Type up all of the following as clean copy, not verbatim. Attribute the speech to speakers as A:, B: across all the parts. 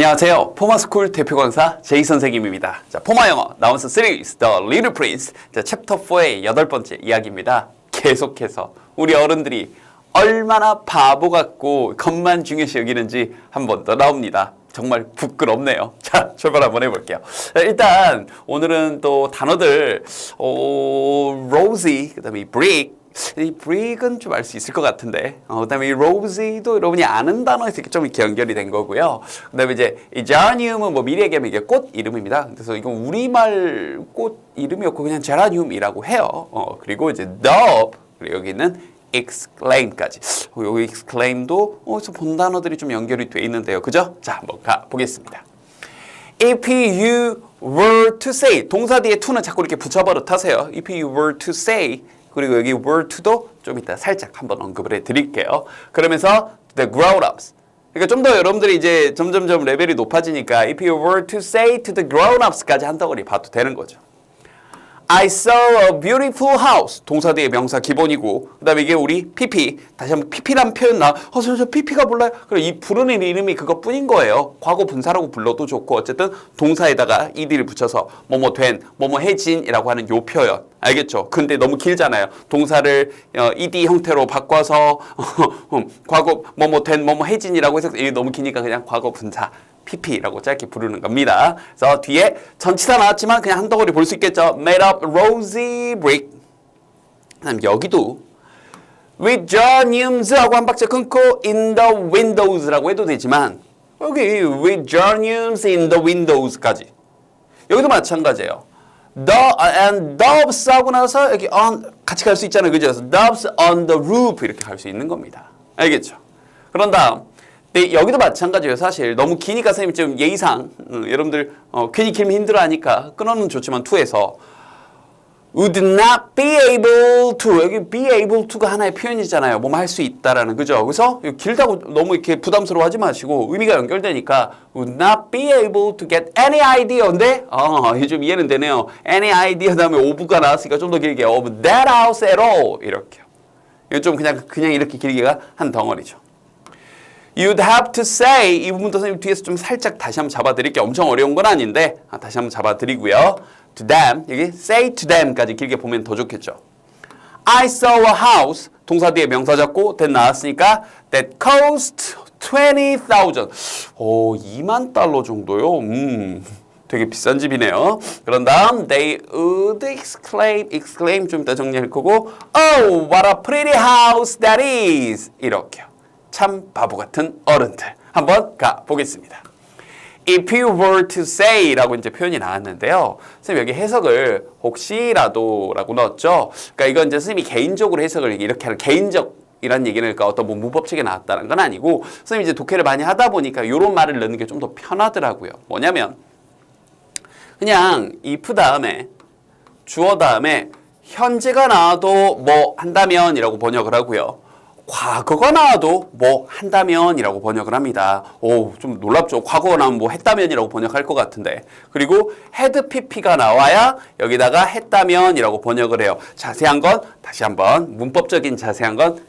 A: 안녕하세요. 포마스쿨 대표 강사 제이 선생님입니다. 자, 포마 영어 나운스 시리즈 The Little Prince 자, 챕터 4의 8번째 이야기입니다. 계속해서 우리 어른들이 얼마나 바보 같고 것만 중요시 여기는지 한 번 더 나옵니다. 정말 부끄럽네요. 자, 출발 한번 해볼게요. 자, 일단 오늘은 또 단어들 Rosie, 그 다음에 Brick 이 브릭은 좀 알 수 있을 것 같은데 그다음에 이 로지도 여러분이 아는 단어에서 좀 이렇게 연결이 된 거고요. 그다음에 이제 이 제라늄은 뭐 미리 얘기하면 이게 꽃 이름입니다. 그래서 이건 우리말 꽃 이름이었고 그냥 제라늄이라고 해요. 그리고 이제 dove 그리고 여기는 exclaim까지. 여기 exclaim도 어디서 본 단어들이 좀 연결이 돼 있는데요. 그죠? 자, 한번 가 보겠습니다. If you were to say 동사 뒤에 to는 자꾸 이렇게 붙여버릇 하세요. If you were to say 그리고 여기 were to도 좀 이따 살짝 한번 언급을 해드릴게요. 그러면서 the grown-ups. 그러니까 좀 더 여러분들이 이제 점점점 레벨이 높아지니까 if you were to say to the grown-ups까지 한 덩어리 봐도 되는 거죠. I saw a beautiful house. 동사 뒤에 명사 기본이고 그 다음에 이게 우리 PP. 다시 한번 PP란 표현 저 PP가 몰라요. 그럼 이 부르는 이름이 그것뿐인 거예요. 과거 분사라고 불러도 좋고 어쨌든 동사에다가 ed를 붙여서 뭐뭐 된, 뭐뭐 해진이라고 하는 요 표현. 알겠죠? 근데 너무 길잖아요. 동사를 ed 형태로 바꿔서 과거 뭐뭐 된, 뭐뭐 해진이라고 해서 이게 너무 기니까 그냥 과거 분사. PP라고 짧게 부르는 겁니다. 그래서 뒤에 전치사 나왔지만 그냥 한 덩어리 볼 수 있겠죠. Made up rosy brick. 그다음 여기도 with geraniums 하고 한 박자 끊고 in the windows라고 해도 되지만 여기 with geraniums in the windows까지 여기도 마찬가지예요. and doves 하고 나서 여기 on 같이 갈 수 있잖아요. 그죠? 그래서 doves on the roof 이렇게 갈 수 있는 겁니다. 알겠죠? 그런 다음 네, 여기도 마찬가지예요. 사실 너무 기니까 선생님 좀 예의상 여러분들 괜히 길면 힘들어하니까 끊어는 좋지만 to에서 would not be able to 여기 be able to가 하나의 표현이잖아요. 뭐뭐 할 수 있다라는 그죠? 그래서 길다고 너무 이렇게 부담스러워하지 마시고 의미가 연결되니까 would not be able to get any idea인데 이게 좀 이해는 되네요. any idea 다음에 of가 나왔으니까 좀 더 길게 of that house at all 이렇게요. 이거 좀 그냥 이렇게 길게가 한 덩어리죠. You'd have to say 이 부분도 선생님 뒤에서 좀 살짝 다시 한번 잡아드릴게요. 엄청 어려운 건 아닌데 다시 한번 잡아드리고요. To them 여기 say to them까지 길게 보면 더 좋겠죠. I saw a house 동사 뒤에 명사 잡고 that 나왔으니까 that cost 20,000 2만 달러 정도요. 되게 비싼 집이네요. 그런 다음 they would exclaim 좀 이따 정리할 거고 Oh what a pretty house that is 이렇게요. 참 바보 같은 어른들. 한번 가보겠습니다. If you were to say 라고 이제 표현이 나왔는데요. 선생님 여기 해석을 혹시라도 라고 넣었죠. 그러니까 이건 이제 선생님이 개인적으로 해석을 이렇게 하는 개인적이란 얘기는 그러니까 어떤 뭐 문법책에 나왔다는 건 아니고 선생님이 이제 독해를 많이 하다 보니까 이런 말을 넣는 게 좀 더 편하더라고요. 뭐냐면 그냥 if 다음에 주어 다음에 현재가 나와도 뭐 한다면 이라고 번역을 하고요. 과거가 나와도 뭐 한다면이라고 번역을 합니다. 좀 놀랍죠. 과거가 나오면 뭐 했다면이라고 번역할 것 같은데. 그리고 had pp가 나와야 여기다가 했다면이라고 번역을 해요. 자세한 건 다시 한번 문법적인 자세한 건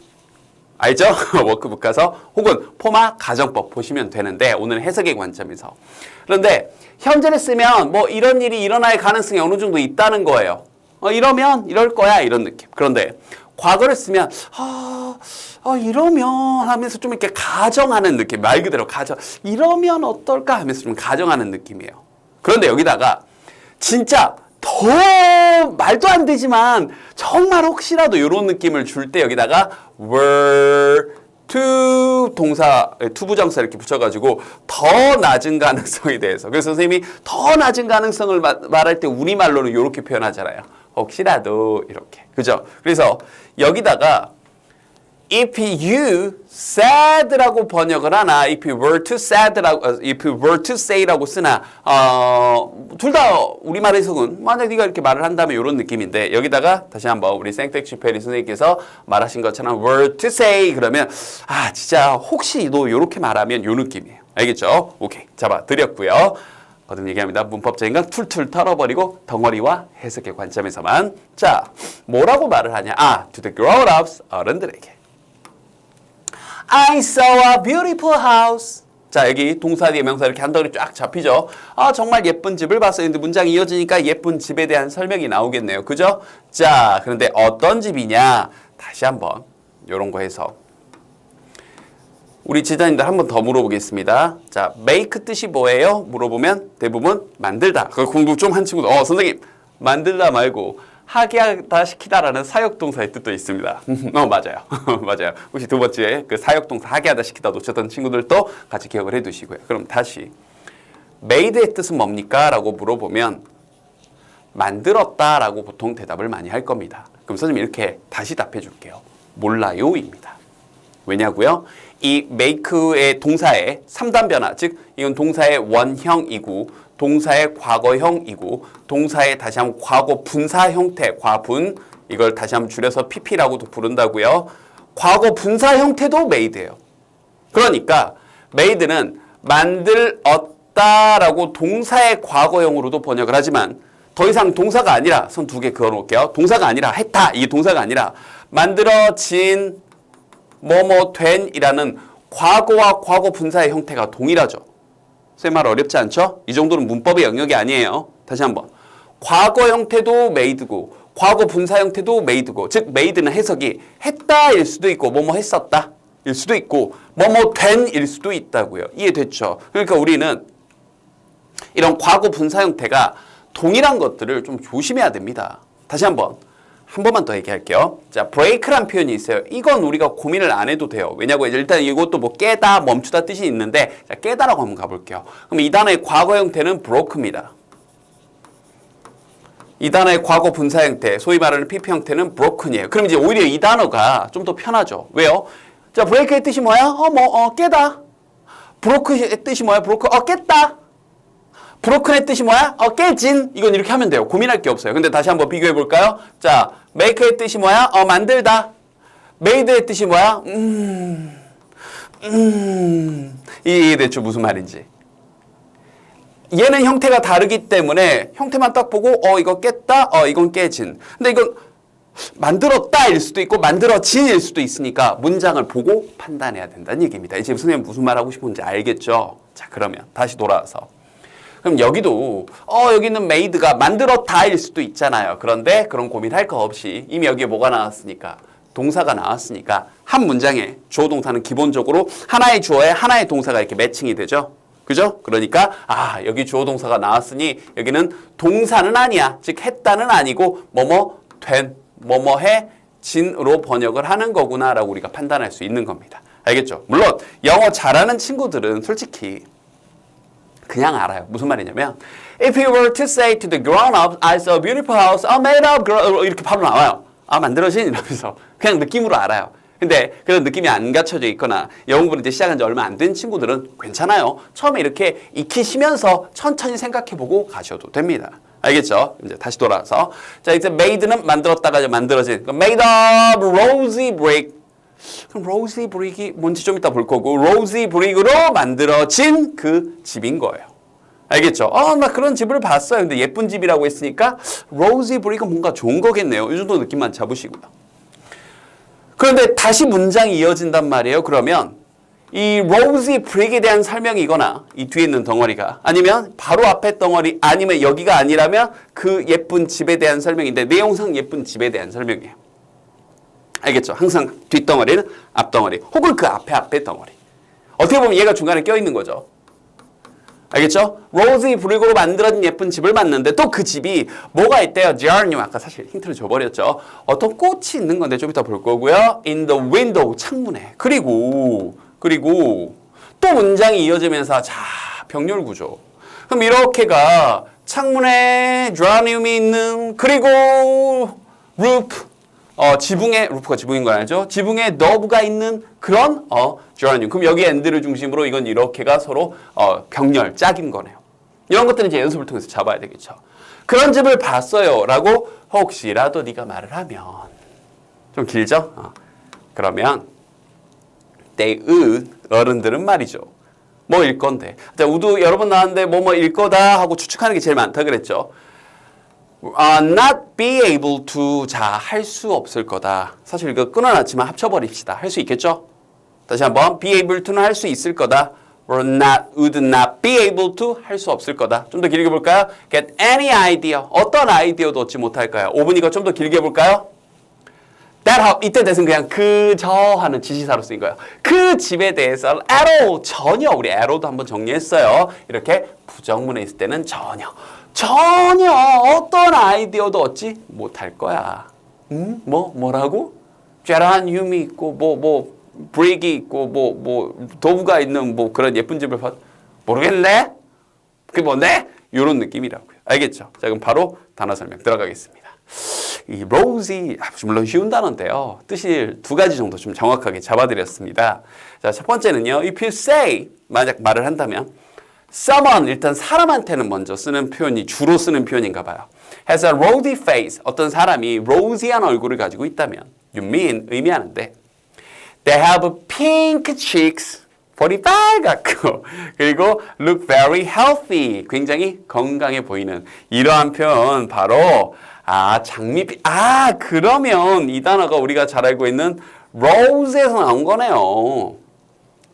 A: 알죠? 워크북 가서 혹은 포마 가정법 보시면 되는데 오늘 해석의 관점에서. 그런데 현재를 쓰면 뭐 이런 일이 일어날 가능성이 어느 정도 있다는 거예요. 이러면 이럴 거야 이런 느낌. 그런데 과거를 쓰면 이러면 하면서 좀 이렇게 가정하는 느낌. 말 그대로 이러면 어떨까 하면서 좀 가정하는 느낌이에요. 그런데 여기다가 진짜 더 말도 안 되지만 정말 혹시라도 이런 느낌을 줄 때 여기다가 were to 동사 투부정사 이렇게 붙여가지고 더 낮은 가능성에 대해서 그래서 선생님이 더 낮은 가능성을 말할 때 우리말로는 이렇게 표현하잖아요. 혹시라도 이렇게 그죠? 그래서 여기다가 if you said라고 번역을 하나 if you were to say라고 쓰나 둘 다 우리말 해석은 만약 네가 이렇게 말을 한다면 이런 느낌인데 여기다가 다시 한번 우리 생텍쥐페리 선생님께서 말하신 것처럼 were to say 그러면 진짜 혹시 너 이렇게 말하면 요 느낌이에요. 알겠죠? 오케이 잡아드렸고요. 거듭 얘기합니다. 문법적인 건 툴툴 털어버리고 덩어리와 해석의 관점에서만. 자, 뭐라고 말을 하냐? to the grown-ups, 어른들에게. I saw a beautiful house. 자, 여기 동사 뒤에 명사 이렇게 한 덩어리 쫙 잡히죠. 아, 정말 예쁜 집을 봤어요. 근데 문장이 이어지니까 예쁜 집에 대한 설명이 나오겠네요. 그죠? 자, 그런데 어떤 집이냐? 다시 한번 요런 거 해서 우리 지자님들 한 번 더 물어보겠습니다. 자, make 뜻이 뭐예요? 물어보면 대부분 만들다. 그 공부 좀 한 친구도 선생님 만들다 말고 하게 하다 시키다라는 사역동사의 뜻도 있습니다. 맞아요. 맞아요. 혹시 두 번째 그 사역동사 하게 하다 시키다 놓쳤던 친구들도 같이 기억을 해두시고요. 그럼 다시 made의 뜻은 뭡니까? 라고 물어보면 만들었다라고 보통 대답을 많이 할 겁니다. 그럼 선생님 이렇게 다시 답해 줄게요. 몰라요입니다. 왜냐고요? 이 make의 동사의 3단 변화, 즉 이건 동사의 원형이고 동사의 과거형이고 동사의 다시 한번 과거 분사 형태, 과분 이걸 다시 한번 줄여서 pp라고도 부른다고요. 과거 분사 형태도 made예요. 그러니까 made는 만들었다라고 동사의 과거형으로도 번역을 하지만 더 이상 동사가 아니라 손 두 개 그어놓을게요. 동사가 아니라 했다 이게 동사가 아니라 만들어진 뭐뭐 된이라는 과거와 과거 분사의 형태가 동일하죠. 쌤 말 어렵지 않죠? 이 정도는 문법의 영역이 아니에요. 다시 한번. 과거 형태도 made고 과거 분사 형태도 made고 즉 made는 해석이 했다일 수도 있고 뭐뭐 했었다 일 수도 있고 뭐뭐 된일 수도 있다고요. 이해됐죠? 그러니까 우리는 이런 과거 분사 형태가 동일한 것들을 좀 조심해야 됩니다. 다시 한 번만 더 얘기할게요. 자, break란 표현이 있어요. 이건 우리가 고민을 안 해도 돼요. 왜냐고 일단 이것도 뭐 깨다, 멈추다 뜻이 있는데 자, 깨다라고 한번 가볼게요. 그럼 이 단어의 과거 형태는 broke입니다. 이 단어의 과거 분사 형태, 소위 말하는 pp 형태는 broken이에요. 그럼 이제 오히려 이 단어가 좀 더 편하죠. 왜요? 자, break의 뜻이 뭐야? 깨다. broke의 뜻이 뭐야? 깼다. 브로큰의 뜻이 뭐야? 깨진. 이건 이렇게 하면 돼요. 고민할 게 없어요. 근데 다시 한번 비교해 볼까요? 자, make의 뜻이 뭐야? 만들다. made의 뜻이 뭐야? 이해됐죠? 무슨 말인지. 얘는 형태가 다르기 때문에 형태만 딱 보고 이거 깼다. 이건 깨진. 근데 이건 만들었다일 수도 있고 만들어진일 수도 있으니까 문장을 보고 판단해야 된다는 얘기입니다. 이제 선생님 무슨 말 하고 싶은지 알겠죠? 자, 그러면 다시 돌아와서 그럼 여기도 여기는 made가 만들었다일 수도 있잖아요. 그런데 그런 고민할 거 없이 이미 여기에 뭐가 나왔으니까 동사가 나왔으니까 한 문장에 주어 동사는 기본적으로 하나의 주어에 하나의 동사가 이렇게 매칭이 되죠. 그죠? 그러니까 여기 주어 동사가 나왔으니 여기는 동사는 아니야. 즉 했다는 아니고 뭐뭐 된, 뭐뭐 해 진으로 번역을 하는 거구나라고 우리가 판단할 수 있는 겁니다. 알겠죠? 물론 영어 잘하는 친구들은 솔직히 그냥 알아요. 무슨 말이냐면 If you were to say to the grown-ups, I saw a beautiful house made of girl 이렇게 바로 나와요. 만들어진 이러면서 그냥 느낌으로 알아요. 근데 그런 느낌이 안 갖춰져 있거나 영어 공부를 이제 시작한 지 얼마 안 된 친구들은 괜찮아요. 처음에 이렇게 익히시면서 천천히 생각해보고 가셔도 됩니다. 알겠죠? 이제 다시 돌아와서 자 이제 made는 만들었다가 만들어진 made of rosy brick 그럼 rosy brick이 뭔지 좀 이따 볼 거고 rosy brick으로 만들어진 그 집인 거예요. 알겠죠? 나 그런 집을 봤어요. 근데 예쁜 집이라고 했으니까 rosy brick은 뭔가 좋은 거겠네요. 이 정도 느낌만 잡으시고요. 그런데 다시 문장이 이어진단 말이에요. 그러면 이 rosy brick에 대한 설명이거나 이 뒤에 있는 덩어리가 아니면 바로 앞에 덩어리 아니면 여기가 아니라면 그 예쁜 집에 대한 설명인데 내용상 예쁜 집에 대한 설명이에요. 알겠죠? 항상 뒷덩어리는 앞덩어리 혹은 그 앞에 덩어리. 어떻게 보면 얘가 중간에 껴있는 거죠. 알겠죠? rosy brick으로 만들어진 예쁜 집을 봤는데 또 그 집이 뭐가 있대요? geranium 아까 사실 힌트를 줘버렸죠. 어떤 꽃이 있는 건데 좀 이따 볼 거고요. in the window 창문에 그리고 또 문장이 이어지면서 자 병렬 구조. 그럼 이렇게가 창문에 geranium이 있는 그리고 roof 지붕에 루프가 지붕인 거 알죠? 지붕에 너브가 있는 그런 geranium. 그럼 여기 end를 중심으로 이건 이렇게가 서로 병렬 짝인 거네요. 이런 것들은 이제 연습을 통해서 잡아야 되겠죠. 그런 집을 봤어요라고 혹시라도 네가 말을 하면 좀 길죠? 그러면 때은 어른들은 말이죠. 뭐일 건데. 자, 우도 여러 번 나왔는데 뭐일 거다 하고 추측하는 게 제일 많다 그랬죠. not be able to 자, 할 수 없을 거다. 사실 이거 끊어놨지만 합쳐버립시다. 할 수 있겠죠? 다시 한번 be able to는 할 수 있을 거다. would not be able to 할 수 없을 거다. 좀 더 길게 볼까요? get any idea. 어떤 아이디어도 얻지 못할 거야. 5분 이거 좀 더 길게 볼까요? 이때 대신 그냥 그저 하는 지시사로 쓰인 거예요. 그 집에 대해서 at all, 전혀. 우리 at all도 한번 정리했어요. 이렇게 부정문에 있을 때는 전혀 어떤 아이디어도 얻지 못할 거야. 뭐라고? 제라늄이 있고 브릭이 있고 도구가 있는 그런 예쁜 집을 모르겠네? 그게 뭔데? 이런 느낌이라고요. 알겠죠? 자, 그럼 바로 단어 설명 들어가겠습니다. 이 rosy, 물론 쉬운 단어인데요. 뜻이 두 가지 정도 좀 정확하게 잡아드렸습니다. 자, 첫 번째는요. If you say, 만약 말을 한다면 someone, 일단 사람한테는 먼저 주로 쓰는 표현인가 봐요. has a rosy face, 어떤 사람이 rosy한 얼굴을 가지고 있다면 you mean, 의미하는데 they have pink cheeks, 볼이 빨갛고 그리고 look very healthy, 굉장히 건강해 보이는 이러한 표현 바로 장밋빛. 그러면 이 단어가 우리가 잘 알고 있는 rose에서 나온 거네요.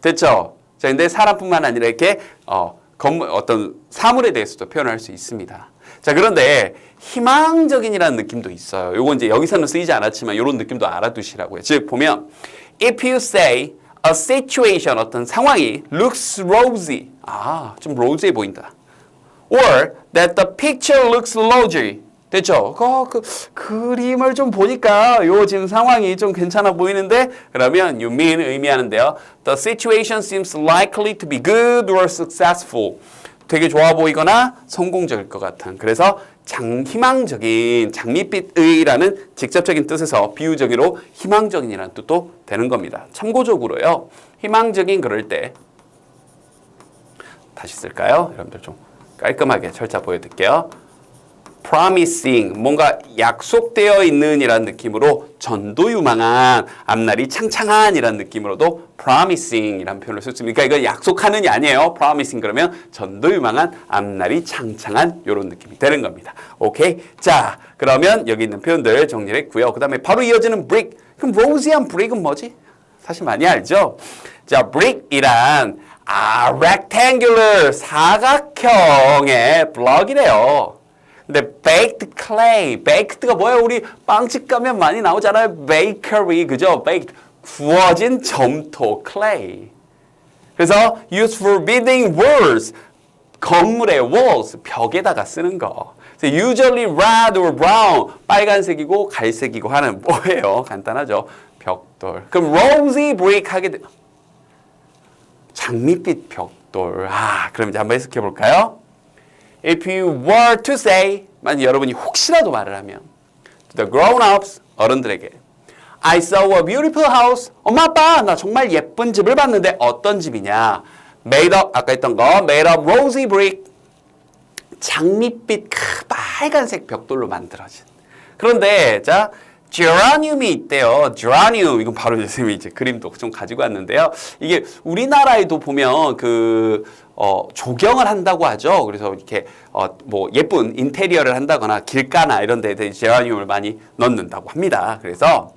A: 됐죠? 자, 근데 사람뿐만 아니라 이렇게 어떤 사물에 대해서도 표현할 수 있습니다. 자, 그런데 희망적인이라는 느낌도 있어요. 요거 이제 여기서는 쓰이지 않았지만 이런 느낌도 알아두시라고요. 즉 보면 if you say a situation, 어떤 상황이 looks rosy, 좀 rosy해 보인다. or that the picture looks rosy. 됐죠? 그림을 좀 보니까 요 지금 상황이 좀 괜찮아 보이는데 그러면 you mean 의미하는데요. The situation seems likely to be good or successful. 되게 좋아 보이거나 성공적일 것 같은. 그래서 희망적인, 장밋빛의라는 직접적인 뜻에서 비유적으로 희망적인이라는 뜻도 되는 겁니다. 참고적으로요. 희망적인 그럴 때 다시 쓸까요? 여러분들 좀 깔끔하게 철자 보여드릴게요. promising, 뭔가 약속되어 있는 이라는 느낌으로 전도유망한, 앞날이 창창한 이라는 느낌으로도 promising 이라는 표현을 썼습니다. 그러니까 이건 약속하는이 아니에요. promising 그러면 전도유망한, 앞날이 창창한 이런 느낌이 되는 겁니다. 오케이? 자, 그러면 여기 있는 표현들 정리를 했고요. 그 다음에 바로 이어지는 brick. 그럼 rosy한 brick은 뭐지? 사실 많이 알죠? 자, brick이란 rectangular, 사각형의 블럭이래요. 근데 baked clay, baked가 뭐예요? 우리 빵집 가면 많이 나오잖아요. bakery, 그죠? baked, 구워진 점토, clay. 그래서 used for building walls, 건물의 walls, 벽에다가 쓰는 거. usually red or brown, 빨간색이고 갈색이고 하는 뭐예요? 간단하죠. 벽돌. 그럼 rosy brick 하게 돼. 장밋빛 벽돌. 그럼 이제 한번 해석해 볼까요? If you were to say, 만약 여러분이 혹시라도 말을 하면 to the grown-ups, 어른들에게 I saw a beautiful house. 엄마 아빠 나 정말 예쁜 집을 봤는데 어떤 집이냐? Made up, 아까 했던 거 made of rosy brick. 장밋빛 빨간색 벽돌로 만들어진. 그런데 자 제라늄이 있대요. 제라늄 이건 바로 선생님이 이제 그림도 좀 가지고 왔는데요. 이게 우리나라에도 보면 조경을 한다고 하죠. 그래서 이렇게 뭐 예쁜 인테리어를 한다거나 길가나 이런 데에 제라늄을 많이 넣는다고 합니다. 그래서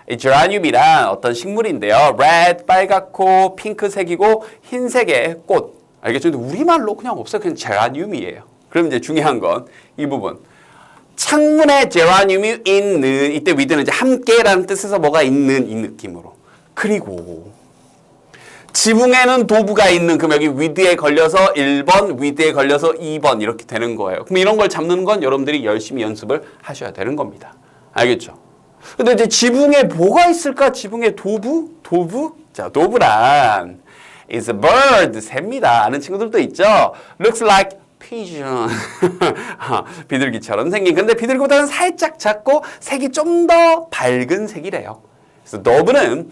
A: 이 제라늄이란 어떤 식물인데요. 레드 빨갛고 핑크색이고 흰색의 꽃. 알겠죠? 근데 우리말로 그냥 없어요. 그냥 제라늄이에요. 그럼 이제 중요한 건 이 부분. 창문에 제라늄이 있는, 이때 with는 이제 함께라는 뜻에서 뭐가 있는 이 느낌으로. 그리고 지붕에는 도부가 있는, 그럼 여기 with에 걸려서 1번, with에 걸려서 2번 이렇게 되는 거예요. 그럼 이런 걸 잡는 건 여러분들이 열심히 연습을 하셔야 되는 겁니다. 알겠죠? 근데 이제 지붕에 뭐가 있을까? 지붕에 도부? 자, 도부란 is a bird, 새입니다. 아는 친구들도 있죠? looks like pigeon. 비둘기처럼 생긴. 근데 비둘기보다는 살짝 작고 색이 좀 더 밝은 색이래요. 그래서 dove는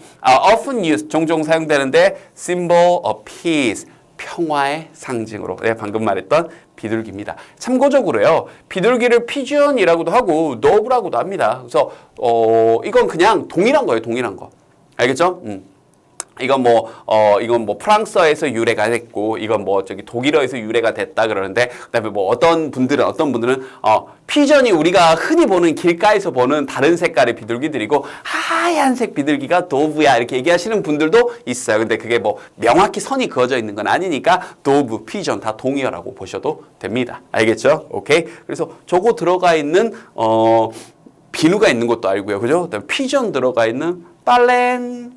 A: often used, 종종 사용되는데 symbol of peace, 평화의 상징으로. 방금 말했던 비둘기입니다. 참고적으로요. 비둘기를 pigeon이라고도 하고 dove라고도 합니다. 그래서 이건 그냥 동일한 거예요. 동일한 거. 알겠죠? 이건 뭐 프랑스어에서 유래가 됐고, 이건 뭐 저기 독일어에서 유래가 됐다 그러는데, 그다음에 뭐 어떤 분들은 피전이 우리가 흔히 보는 길가에서 보는 다른 색깔의 비둘기들이고, 하얀색 비둘기가 도브야 이렇게 얘기하시는 분들도 있어요. 근데 그게 뭐 명확히 선이 그어져 있는 건 아니니까 도브, 피전 다 동의어라고 보셔도 됩니다. 알겠죠? 오케이. 그래서 저거 들어가 있는 비누가 있는 것도 알고요, 그죠? 그다음에 피전 들어가 있는 빨렌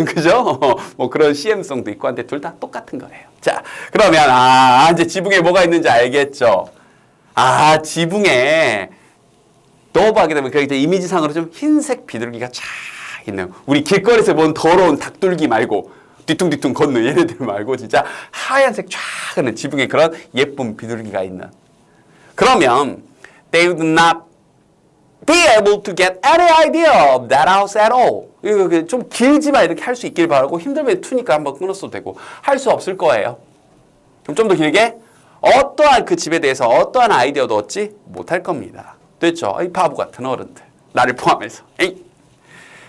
A: 그죠? 뭐 그런 CM성도 있고 한데 둘 다 똑같은 거예요. 자, 그러면 이제 지붕에 뭐가 있는지 알겠죠? 지붕에 넣어보게 되면 그 이제 이미지상으로 좀 흰색 비둘기가 쫙 있네요. 우리 길거리에서 본 더러운 닭둘기 말고 뒤뚱뒤뚱 걷는 얘네들 말고 진짜 하얀색 쫙 하는 지붕에 그런 예쁜 비둘기가 있는. 그러면 they would not be able to get any idea of that house at all. 이거 좀 길지만 이렇게 할 수 있길 바라고, 힘들면 투니까 한번 끊었어도 되고, 할 수 없을 거예요. 그럼 좀 더 길게 어떠한 그 집에 대해서 어떠한 아이디어도 얻지 못할 겁니다. 됐죠? 이 바보 같은 어른들, 나를 포함해서.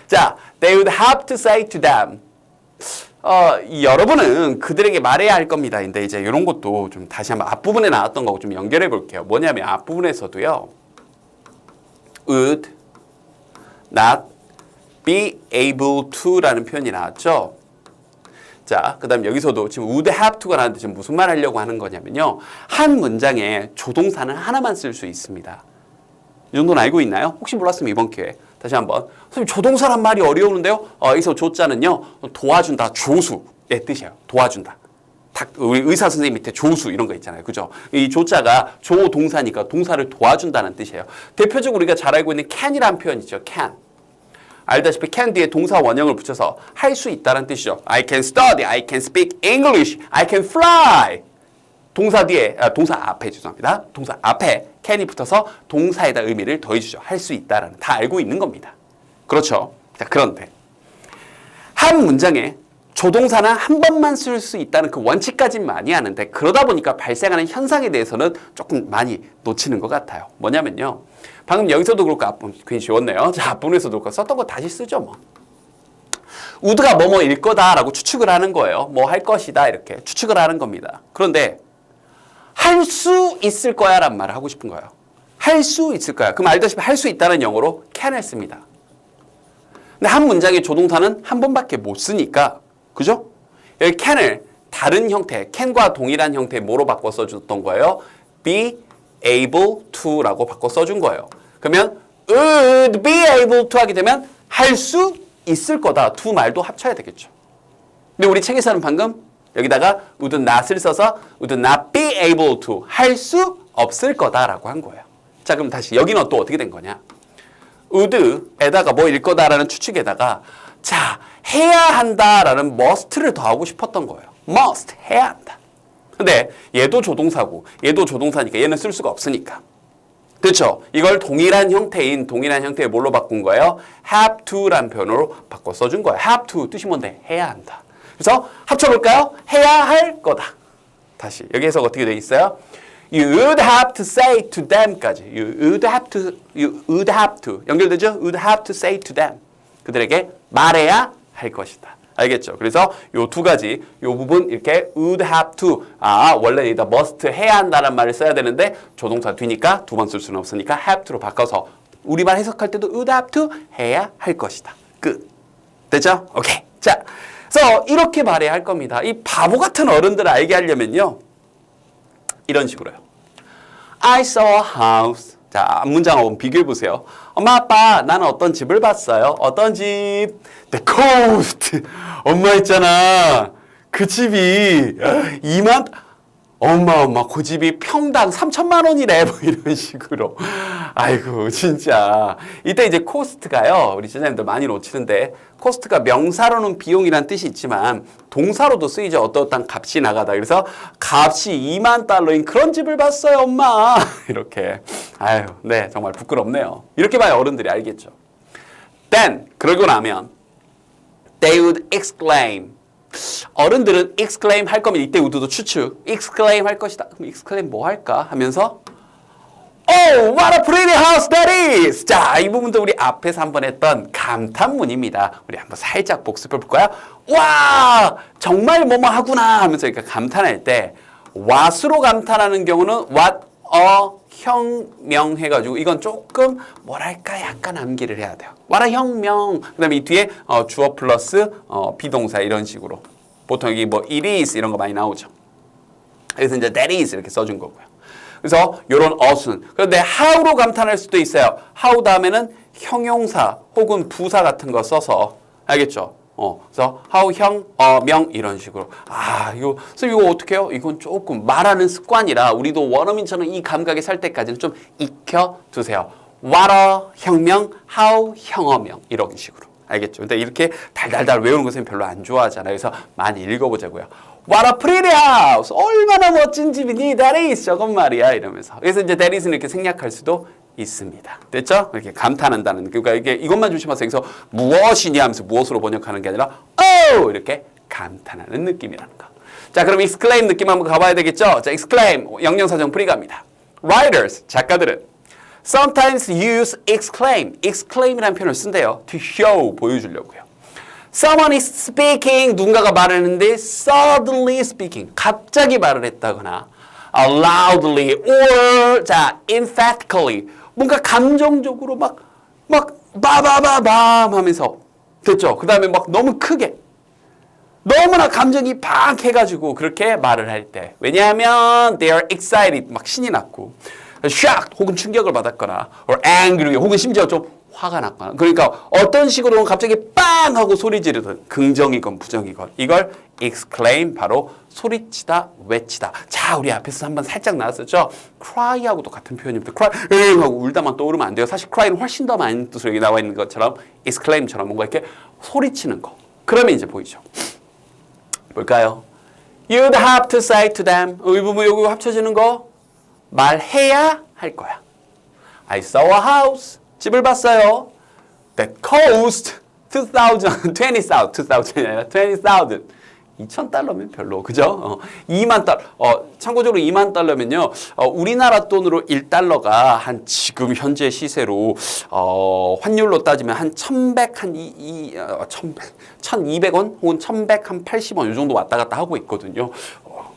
A: 자, they would have to say to them. 여러분은 그들에게 말해야 할 겁니다. 근데 이제 이런 것도 좀 다시 한번 앞부분에 나왔던 거고 좀 연결해 볼게요. 뭐냐면 앞부분에서도요, would not be able to라는 표현이 나왔죠. 자, 그 다음 여기서도 지금 would have to가 나왔는데 지금 무슨 말 하려고 하는 거냐면요, 한 문장에 조동사는 하나만 쓸 수 있습니다. 이 정도는 알고 있나요? 혹시 몰랐으면 이번 기회에 다시 한번. 선생님, 조동사란 말이 어려우는데요. 여기서 조자는요, 도와준다, 조수의 뜻이에요. 도와준다. 우리 의사 선생님 밑에 조수 이런 거 있잖아요. 그죠? 이 조자가 조동사니까 동사를 도와준다는 뜻이에요. 대표적으로 우리가 잘 알고 있는 can이라는 표현 있죠. can. 알다시피 can 뒤에 동사 원형을 붙여서 할 수 있다는 뜻이죠. I can study, I can speak English, I can fly. 동사 뒤에, 동사 앞에 죄송합니다. 동사 앞에 can이 붙어서 동사에다 의미를 더해주죠. 할 수 있다라는, 다 알고 있는 겁니다. 그렇죠? 자, 그런데 한 문장에 조동사는 한 번만 쓸 수 있다는 그 원칙까지는 많이 아는데, 그러다 보니까 발생하는 현상에 대해서는 조금 많이 놓치는 것 같아요. 뭐냐면요, 방금 여기서도 그렇고 앞부분 괜히 지웠네요. 자, 앞부분에서도 그렇고 썼던 거 다시 쓰죠 뭐. would가 뭐뭐일 거다라고 추측을 하는 거예요. 뭐 할 것이다 이렇게 추측을 하는 겁니다. 그런데 할 수 있을 거야 라는 말을 하고 싶은 거예요. 할 수 있을 거야. 그럼 알다시피 할 수 있다는 영어로 can을 씁니다. 근데 한 문장의 조동사는 한 번밖에 못 쓰니까, 그죠? 여기 can을 다른 형태, can과 동일한 형태의 뭐로 바꿔 써줬던 거예요? be able to라고 바꿔 써준 거예요. 그러면 would be able to 하게 되면 할 수 있을 거다. 두 말도 합쳐야 되겠죠. 근데 우리 책에서는 방금 여기다가 would not을 써서 would not be able to, 할 수 없을 거다라고 한 거예요. 자, 그럼 다시 여기는 또 어떻게 된 거냐? would에다가 뭐일 거다라는 추측에다가 자, 해야 한다라는 must를 더하고 싶었던 거예요. must, 해야 한다. 근데 얘도 조동사고 얘도 조동사니까 얘는 쓸 수가 없으니까. 그렇죠? 이걸 동일한 형태의 뭘로 바꾼 거예요? have to라는 표현으로 바꿔 써준 거예요. have to 뜻이 뭔데? 해야 한다. 그래서 합쳐볼까요? 해야 할 거다. 다시 여기에서 어떻게 돼 있어요? You would have to say to them까지. You would have to 연결되죠? Would have to say to them. 그들에게 말해야 할 것이다. 알겠죠? 그래서 요 두 가지, 요 부분 이렇게 would have to, 원래 여기다 must 해야 한다는 말을 써야 되는데 조동사 뒤니까 두 번 쓸 수는 없으니까 have to로 바꿔서 우리말 해석할 때도 would have to 해야 할 것이다. 끝. 됐죠? 오케이. 자, 그래서 이렇게 말해야 할 겁니다. 이 바보 같은 어른들을 알게 하려면요, 이런 식으로요. I saw a house. 자, 문장하고 비교해 보세요. 엄마, 아빠, 나는 어떤 집을 봤어요. 어떤 집? The coast. 엄마 있잖아. 그 집이 엄마, 그 집이 평당 3천만 원이래. 뭐 이런 식으로. 아이고, 진짜. 이때 이제 코스트가요, 우리 지자님들 많이 놓치는데, 코스트가 명사로는 비용이란 뜻이 있지만, 동사로도 쓰이죠. 어떠한 값이 나가다. 그래서 값이 2만 달러인 그런 집을 봤어요, 엄마. 이렇게. 아유, 네, 정말 부끄럽네요. 이렇게 봐야 어른들이 알겠죠. Then, 그러고 나면, they would exclaim. 어른들은 exclaim 할 거면 이때 would도 추측. exclaim 할 것이다. 그럼 exclaim 뭐 할까? 하면서 Oh, what a pretty house that is! 자, 이 부분도 우리 앞에서 한번 했던 감탄문입니다. 우리 한번 살짝 복습해 볼까요? 와, 정말 뭐뭐 하구나 하면서 이렇게 감탄할 때 what으로 감탄하는 경우는 what a 혁명 해가지고 이건 조금 뭐랄까 약간 암기를 해야 돼요. what a 혁명. 그 다음에 이 뒤에 주어 플러스 비동사 이런 식으로. 보통 여기 뭐 it is 이런 거 많이 나오죠. 그래서 이제 that is 이렇게 써준 거고요. 그래서 이런 어순. 그런데 how로 감탄할 수도 있어요. how 다음에는 형용사 혹은 부사 같은 거 써서 알겠죠? 그래서 how 명 이런 식으로. 이거 선생님 이거 어떻게 해요? 이건 조금 말하는 습관이라 우리도 원어민처럼 이 감각에 살 때까지는 좀 익혀 두세요. what a 혁명, how 형어명 이런 식으로. 알겠죠? 근데 이렇게 달달달 외우는 거 선생님 별로 안 좋아하잖아요. 그래서 많이 읽어보자고요. What a pretty house! 얼마나 멋진 집이니? That is 저건 말이야 이러면서. 그래서 이제 that is는 이렇게 생략할 수도 있습니다. 됐죠? 이렇게 감탄한다는. 그러니까 이게 이것만 조심하세요. 그래서 무엇이냐 하면서 무엇으로 번역하는 게 아니라 oh! 이렇게 감탄하는 느낌이라는 거. 자, 그럼 exclaim 느낌 한번 가봐야 되겠죠? 자, exclaim 영영사정 프리가입니다. Writers 작가들은 sometimes use exclaim. exclaim이라는 표현을 쓴대요. to show 보여주려고요. Someone is speaking. 누군가가 말을 했는데 suddenly speaking. 갑자기 말을 했다거나 loudly or 자 emphatically. 뭔가 감정적으로 막 바바바밤 하면서 됐죠? 그 다음에 막 너무 크게 너무나 감정이 팍 해가지고 그렇게 말을 할 때 왜냐하면 they are excited 막 신이 났고 shocked 혹은 충격을 받았거나 or angry 혹은 심지어 좀 화가 났거나 그러니까 어떤 식으로는 갑자기 빵 하고 소리 지르든 긍정이건 부정이건 이걸 exclaim 바로 소리치다 외치다. 자 우리 앞에서 한번 살짝 나왔었죠. cry하고도 같은 표현입니다. cry 하고 울다만 떠오르면 안 돼요. 사실 cry는 훨씬 더 많은 뜻으로 여기 나와 있는 것처럼 exclaim처럼 뭔가 이렇게 소리치는 거. 그러면 이제 보이죠. 뭘까요? You'd have to say to them. 이 부분 여기 합쳐지는 거 말해야 할 거야. I saw a house. 집을 봤어요. That cost 20,000 $20,000면 별로 그죠? 2만 달러. 참고적으로 2만 달러면요. 우리나라 돈으로 1달러가 한 지금 현재 시세로 환율로 따지면 한 1,200원 혹은 1,180원 이 정도 왔다 갔다 하고 있거든요.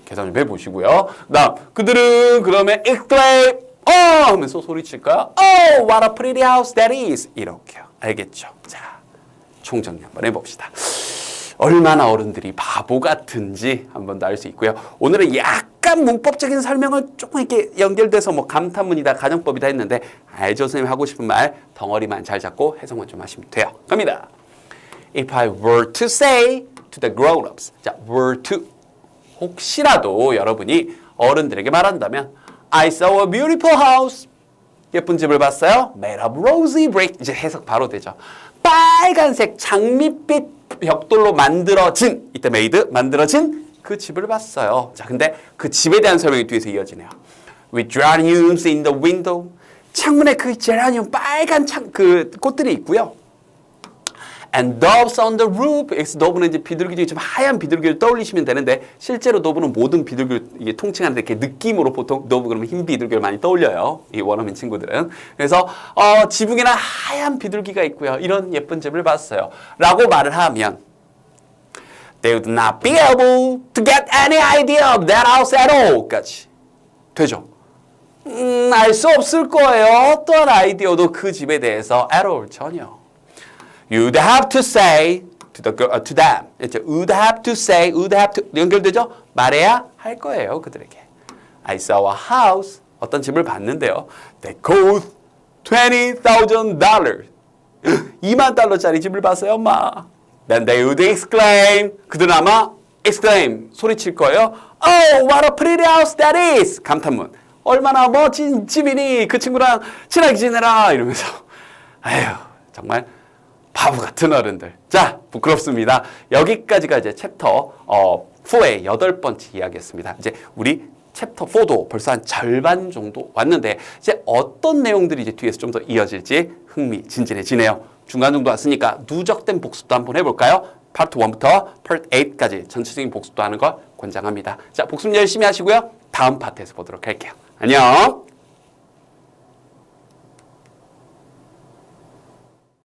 A: 계산 좀 해보시고요. 그다음 그들은 그러면 exclaim 하면서 소리칠까요? Oh, what a pretty house that is. 이렇게요. 알겠죠? 자, 총정리 한번 해봅시다. 얼마나 어른들이 바보 같은지 한번 더 알 수 있고요. 오늘은 약간 문법적인 설명을 조금 이렇게 연결돼서 뭐 감탄문이다, 가정법이다 했는데 알죠? 선생님이 하고 싶은 말 덩어리만 잘 잡고 해석만 좀 하시면 돼요. 갑니다. If I were to say to the grown-ups. 자, were to. 혹시라도 여러분이 어른들에게 말한다면 I saw a beautiful house. 예쁜 집을 봤어요. Made of rosy brick. 이제 해석 바로 되죠. 빨간색 장밋빛 벽돌로 만들어진 이때 made 만들어진 그 집을 봤어요. 자, 근데 그 집에 대한 설명이 뒤에서 이어지네요. With geraniums in the window. 창문에 그 제라늄 빨간 그 꽃들이 있고요. And doves on the roof. 도브는 이제 비둘기 중에 좀 하얀 비둘기를 떠올리시면 되는데 실제로 도브는 모든 비둘기를 이게 통칭하는데 이렇게 느낌으로 보통 도브 그러면 흰 비둘기를 많이 떠올려요. 이 원어민 친구들은. 그래서 지붕에는 하얀 비둘기가 있고요. 이런 예쁜 집을 봤어요. 라고 말을 하면 They would not be able to get any idea of that house at all. 까지 되죠. 알 수 없을 거예요. 어떤 아이디어도 그 집에 대해서 at all 전혀. You'd have to say to them. Would have to say, would have to 연결되죠? 말해야 할 거예요, 그들에게. I saw a house. 어떤 집을 봤는데요. That cost $20,000. 2만 달러짜리 집을 봤어요, 엄마. Then they would exclaim. 그들은 아마 exclaim 소리칠 거예요. Oh, what a pretty house that is. 감탄문. 얼마나 멋진 집이니. 그 친구랑 친하게 지내라. 이러면서. 아휴, 정말. 바보 같은 어른들. 자, 부끄럽습니다. 여기까지가 이제 챕터 4의 8번째 이야기였습니다. 이제 우리 챕터 4도 벌써 한 절반 정도 왔는데 이제 어떤 내용들이 이제 뒤에서 좀 더 이어질지 흥미진진해지네요. 중간 정도 왔으니까 누적된 복습도 한번 해볼까요? 파트 1부터 파트 8까지 전체적인 복습도 하는 걸 권장합니다. 자, 복습 열심히 하시고요. 다음 파트에서 보도록 할게요. 안녕.